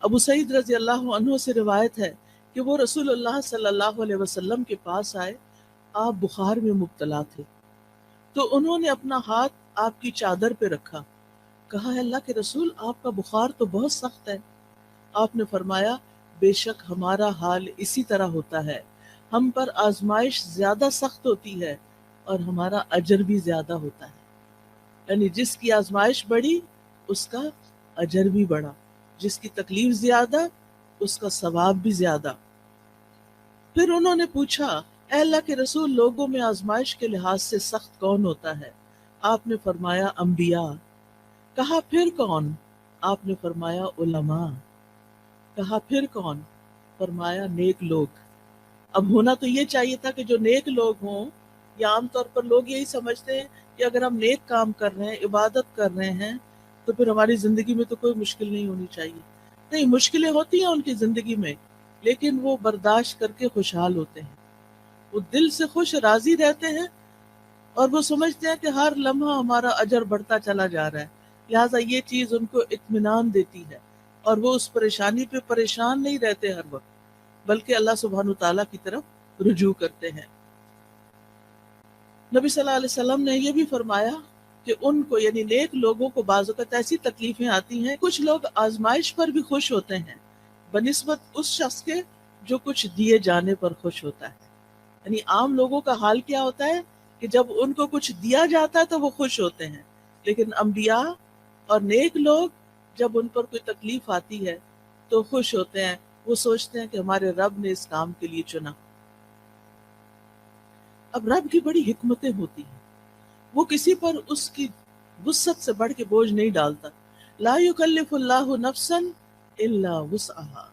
ابو سعید رضی اللہ عنہ سے روایت ہے کہ وہ رسول اللہ صلی اللہ علیہ وسلم کے پاس آئے، آپ بخار میں مبتلا تھے، تو انہوں نے اپنا ہاتھ آپ کی چادر پہ رکھا، کہا ہے اللہ کے رسول آپ کا بخار تو بہت سخت ہے۔ آپ نے فرمایا بے شک ہمارا حال اسی طرح ہوتا ہے، ہم پر آزمائش زیادہ سخت ہوتی ہے اور ہمارا اجر بھی زیادہ ہوتا ہے، یعنی جس کی آزمائش بڑھی اس کا اجر بھی بڑھا، جس کی تکلیف زیادہ اس کا ثواب بھی زیادہ۔ پھر انہوں نے پوچھا اے اللہ کے رسول لوگوں میں آزمائش کے لحاظ سے سخت کون ہوتا ہے؟ آپ نے فرمایا انبیاء۔ کہا پھر کون؟ آپ نے فرمایا علماء۔ کہا پھر کون؟ فرمایا نیک لوگ۔ اب ہونا تو یہ چاہیے تھا کہ جو نیک لوگ ہوں، یا عام طور پر لوگ یہی سمجھتے ہیں کہ اگر ہم نیک کام کر رہے ہیں، عبادت کر رہے ہیں، تو پھر ہماری زندگی میں تو کوئی مشکل نہیں ہونی چاہیے۔ نہیں، مشکلیں ہوتی ہیں ان کی زندگی میں، لیکن وہ برداشت کر کے خوشحال ہوتے ہیں، وہ دل سے خوش راضی رہتے ہیں، اور وہ سمجھتے ہیں کہ ہر لمحہ ہمارا اجر بڑھتا چلا جا رہا ہے، لہٰذا یہ چیز ان کو اطمینان دیتی ہے، اور وہ اس پریشانی پہ پریشان نہیں رہتے ہر وقت، بلکہ اللہ سبحانہ تعالیٰ کی طرف رجوع کرتے ہیں۔ نبی صلی اللہ علیہ وسلم نے یہ بھی فرمایا کہ ان کو یعنی نیک لوگوں کو بعض اوقات ایسی تکلیفیں آتی ہیں، کچھ لوگ آزمائش پر بھی خوش ہوتے ہیں بنسبت اس شخص کے جو کچھ دیے جانے پر خوش ہوتا ہے۔ یعنی عام لوگوں کا حال کیا ہوتا ہے کہ جب ان کو کچھ دیا جاتا ہے تو وہ خوش ہوتے ہیں، لیکن انبیاء اور نیک لوگ جب ان پر کوئی تکلیف آتی ہے تو خوش ہوتے ہیں، وہ سوچتے ہیں کہ ہمارے رب نے اس کام کے لیے چنا۔ اب رب کی بڑی حکمتیں ہوتی ہیں، وہ کسی پر اس کی وسعت سے بڑھ کے بوجھ نہیں ڈالتا۔ لا یکلف اللہ نفسا الا وسعها،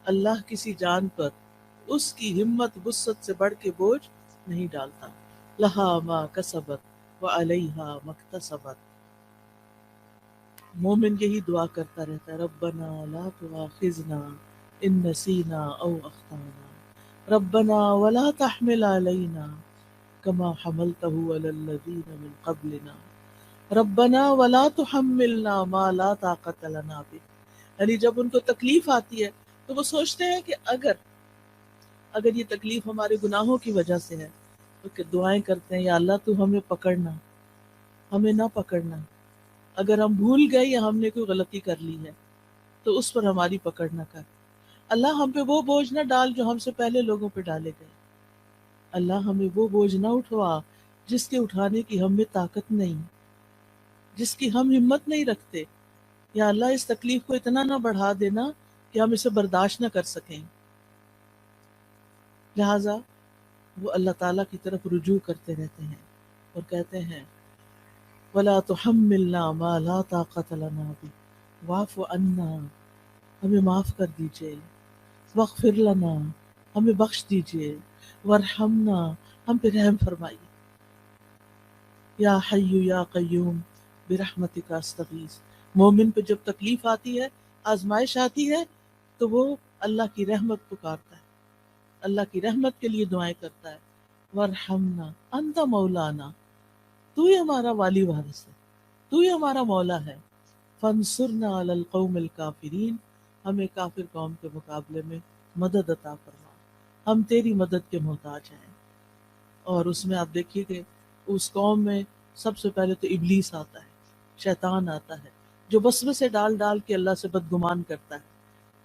اللہ کسی جان پر اس کی ہمت وسعت سے بڑھ کے بوجھ نہیں ڈالتا۔ لہا ما کسبت وعلیہا ما اکتسبت، مومن یہی دعا کرتا رہتا ہے ربنا لا تؤاخذنا ان نسینا او اخطانا ربنا ولا تحمل علینا كما حملته على الذين من قبلنا ربنا ولا تحملنا ما لا طاقت لنا به۔ یعنی جب ان کو تکلیف آتی ہے تو وہ سوچتے ہیں کہ اگر یہ تکلیف ہمارے گناہوں کی وجہ سے ہے، تو کہ دعائیں کرتے ہیں یا اللہ تو ہمیں پکڑنا، ہمیں نہ پکڑنا، اگر ہم بھول گئے یا ہم نے کوئی غلطی کر لی ہے تو اس پر ہماری پکڑ نہ کر، اللہ ہم پہ وہ بوجھ نہ ڈال جو ہم سے پہلے لوگوں پہ ڈالے گئے، اللہ ہمیں وہ بوجھ نہ اٹھوا جس کے اٹھانے کی ہم میں طاقت نہیں، جس کی ہم ہمت نہیں رکھتے، یا اللہ اس تکلیف کو اتنا نہ بڑھا دینا کہ ہم اسے برداشت نہ کر سکیں۔ لہٰذا وہ اللہ تعالیٰ کی طرف رجوع کرتے رہتے ہیں اور کہتے ہیں وَلَا تُحَمِّلْنَا مَا لَا طَاقَةَ لَنَا بِهِ وَاعْفُ عَنَّا، ہمیں معاف کر دیجئے، وَاغْفِرْ لَنَا، ہمیں بخش دیجئے، وَارْحَمْنَا، ہم پہ رحم فرمائیے، یا حی یا قیوم برحمتک استغیث۔ مومن پہ جب تکلیف آتی ہے، آزمائش آتی ہے، تو وہ اللہ کی رحمت پکارتا ہے، اللہ کی رحمت کے لیے دعائیں کرتا ہے، وارحمنا انت مولانا، تو ہی ہمارا والی وارث ہے، تو ہی ہمارا مولا ہے، فانصرنا علی القوم الکافرین، ہمیں کافر قوم کے مقابلے میں مدد عطا فرما، ہم تیری مدد کے محتاج ہیں۔ اور اس میں آپ دیکھیے کہ اس قوم میں سب سے پہلے تو ابلیس آتا ہے، شیطان آتا ہے، جو وسوسے ڈال ڈال کے اللہ سے بدگمان کرتا ہے،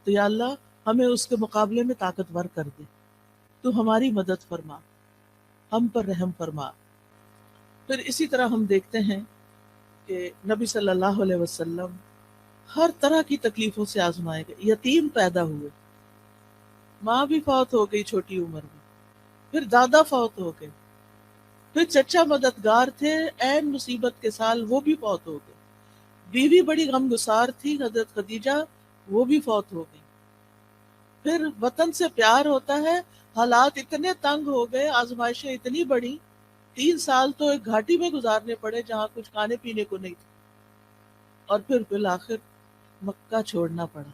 تو یا اللہ ہمیں اس کے مقابلے میں طاقتور کر دے، تو ہماری مدد فرما، ہم پر رحم فرما۔ پھر اسی طرح ہم دیکھتے ہیں کہ نبی صلی اللہ علیہ وسلم ہر طرح کی تکلیفوں سے آزمائے گئے، یتیم پیدا ہوئے، ماں بھی فوت ہو گئی چھوٹی عمر میں، پھر دادا فوت ہو گئے، پھر چچا مددگار تھے عین مصیبت کے سال، وہ بھی فوت ہو گئے، بیوی بڑی غمگسار تھی حضرت خدیجہ، وہ بھی فوت ہو گئی، پھر وطن سے پیار ہوتا ہے، حالات اتنے تنگ ہو گئے، آزمائشیں اتنی بڑی، 3 سال تو ایک گھاٹی میں گزارنے پڑے جہاں کچھ کھانے پینے کو نہیں تھا، اور پھر بالآخر مکہ چھوڑنا پڑا،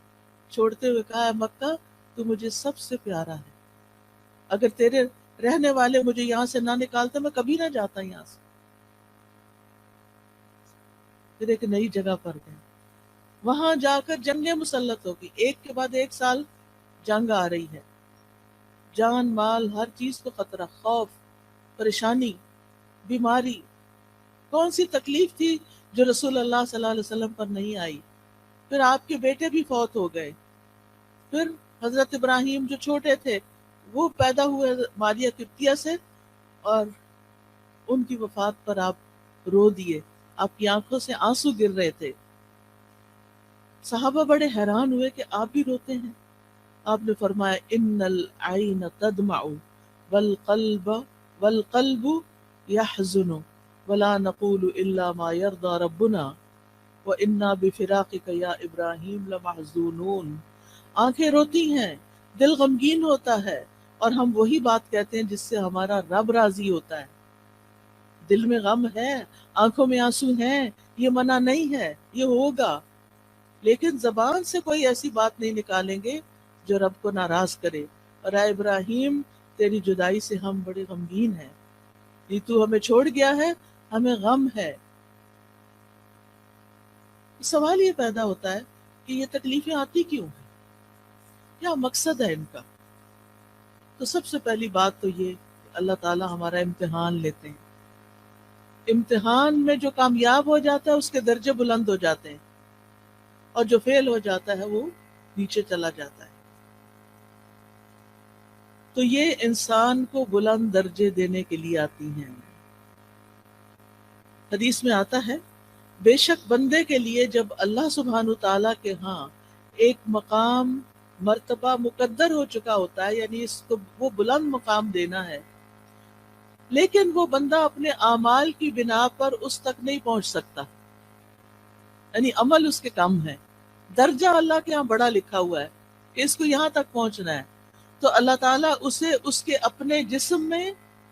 چھوڑتے ہوئے کہا ہے مکہ تو مجھے سب سے پیارا ہے، اگر تیرے رہنے والے مجھے یہاں سے نہ نکالتے میں کبھی نہ جاتا یہاں سے۔ پھر ایک نئی جگہ پر گئے، وہاں جا کر جنگیں مسلط ہوگی، ایک کے بعد ایک سال جنگ آ رہی ہے، جان مال ہر چیز کو خطرہ، خوف، پریشانی، بیماری، کون سی تکلیف تھی جو رسول اللہ صلی اللہ علیہ وسلم پر نہیں آئی؟ پھر آپ کے بیٹے بھی فوت ہو گئے، پھر حضرت ابراہیم جو چھوٹے تھے وہ پیدا ہوئے ماریہ قبطیہ سے، اور ان کی وفات پر آپ رو دیے، آپ کی آنکھوں سے آنسو گر رہے تھے۔ صحابہ بڑے حیران ہوئے کہ آپ بھی روتے ہیں۔ آپ نے فرمایا ان العین تدمع والقلب والقلب يحزن ولا نقول الا ما يرضى ربنا وانا بفراقك یا ابراہیم لمحزونون۔ آنکھیں روتی ہیں، دل غمگین ہوتا ہے، اور ہم وہی بات کہتے ہیں جس سے ہمارا رب راضی ہوتا ہے۔ دل میں غم ہے، آنکھوں میں آنسو ہیں، یہ منع نہیں ہے، یہ ہوگا، لیکن زبان سے کوئی ایسی بات نہیں نکالیں گے جو رب کو ناراض کرے۔ اور اے ابراہیم، تیری جدائی سے ہم بڑے غمگین ہیں، یہ تو ہمیں چھوڑ گیا ہے، ہمیں غم ہے۔ سوال یہ پیدا ہوتا ہے کہ یہ تکلیفیں آتی کیوں ہیں، کیا مقصد ہے ان کا؟ تو سب سے پہلی بات تو یہ کہ اللہ تعالیٰ ہمارا امتحان لیتے ہیں، امتحان میں جو کامیاب ہو جاتا ہے اس کے درجے بلند ہو جاتے ہیں، اور جو فیل ہو جاتا ہے وہ نیچے چلا جاتا ہے۔ تو یہ انسان کو بلند درجے دینے کے لیے آتی ہیں۔ حدیث میں آتا ہے بے شک بندے کے لیے جب اللہ سبحانہ تعالیٰ کے ہاں ایک مقام مرتبہ مقدر ہو چکا ہوتا ہے، یعنی اس کو وہ بلند مقام دینا ہے، لیکن وہ بندہ اپنے اعمال کی بنا پر اس تک نہیں پہنچ سکتا، یعنی عمل اس کے کم ہے، درجہ اللہ کے ہاں بڑا لکھا ہوا ہے کہ اس کو یہاں تک پہنچنا ہے، تو اللہ تعالیٰ اسے اس کے اپنے جسم میں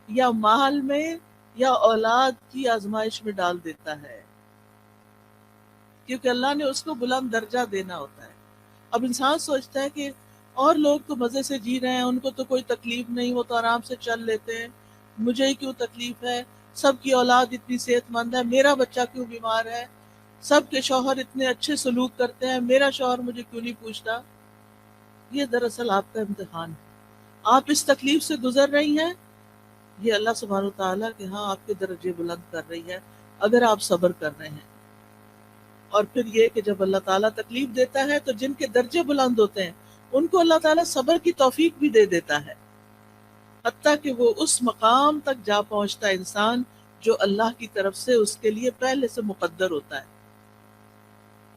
یا مال میں یا اولاد کی آزمائش میں ڈال دیتا ہے، کیونکہ اللہ نے اس کو بلند درجہ دینا ہوتا ہے۔ اب انسان سوچتا ہے کہ اور لوگ تو مزے سے جی رہے ہیں، ان کو تو کوئی تکلیف نہیں، وہ تو آرام سے چل لیتے ہیں، مجھے ہی کیوں تکلیف ہے، سب کی اولاد اتنی صحت مند ہے، میرا بچہ کیوں بیمار ہے، سب کے شوہر اتنے اچھے سلوک کرتے ہیں، میرا شوہر مجھے کیوں نہیں پوچھتا۔ یہ دراصل آپ کا امتحان ہے، آپ اس تکلیف سے گزر رہی ہیں، یہ اللہ سبحانہ وتعالیٰ کے ہاں آپ کے درجے بلند کر رہی ہے اگر آپ صبر کر رہے ہیں۔ اور پھر یہ کہ جب اللہ تعالیٰ تکلیف دیتا ہے تو جن کے درجے بلند ہوتے ہیں ان کو اللہ تعالیٰ صبر کی توفیق بھی دے دیتا ہے، حتیٰ کہ وہ اس مقام تک جا پہنچتا ہے انسان جو اللہ کی طرف سے اس کے لیے پہلے سے مقدر ہوتا ہے۔